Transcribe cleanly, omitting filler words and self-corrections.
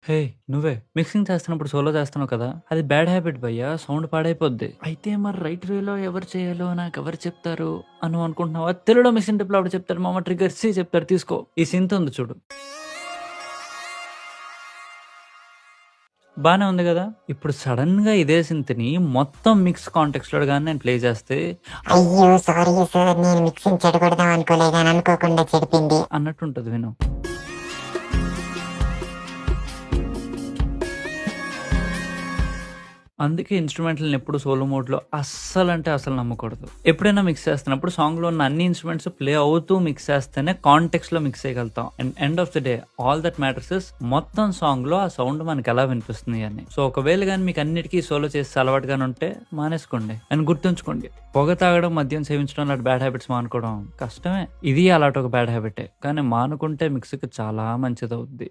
హే! నువ్వే. మిక్సింగ్ చేస్తున్నప్పుడు సోలో చేస్తున్నావు కదా! అది బ్యాడ్ హ్యాబిట్ భయ్యా. సౌండ్ పాడైపోద్ది. అయితే మరి రైట్ వేలో ఎవరు చేయాలో నాకెవరు చెప్తారు అని నువ్వు అనుకుంటున్నావా? తెలుగులో మిషన్ టిప్‌లో ఆవిడ చెప్తారు మామ ట్రిగ్గర్ సి చెప్తారు తీసుకో. ఈ సింత్ ఉంది చూడు. బానే ఉంది గదా! ఇప్పుడు సడెన్‌గా ఇదే సింత్‌ని మొత్తం మిక్స్ కాంటెక్స్ట్‌లో గాని నేను ప్లే చేస్తే అయ్యో! Sorry sir. నేను మిక్సింగ్ చెడగొడదాం అనుకోలే గాని అనుకోకుండా చెడిపోయింది. అన్నట్టుంటది విను. అందుకే ఇన్‌స్ట్రుమెంట్‌లని ఎప్పుడు సోలో మోడ్‌లో అస్సలంటే అసలు నమ్మకూడదు. ఎప్పుడైనా మిక్స్ చేస్తున్నప్పుడు సాంగ్‌లో ఉన్న అన్ని ఇన్‌స్ట్రుమెంట్స్ ప్లే అవుతూ మిక్స్ చేస్తేనే కాంటెక్స్ట్‌లో మిక్స్ చేయగలుగుతాం. And end of the day all that matters is మొత్తం సాంగ్‌లో ఆ సౌండ్ మనకెలా వినిపిస్తుంది అని. సో ఒకవేళ గాని మీకు అన్నిటికి సోలో చేసి అలవాటుగానే ఉంటే మానేసుకోండి. అండ్ గుర్తుంచుకోండి పొగ తాగడం, మద్యం సేవించడం లాంటి బ్యాడ్ హ్యాబిట్స్ మానుకోవడం కష్టమే. ఇది అలాంటి ఒక బ్యాడ్ హ్యాబిటే. కానీ మానుకుంటే మిక్స్‌కి చాలా మంచిదవుద్ది.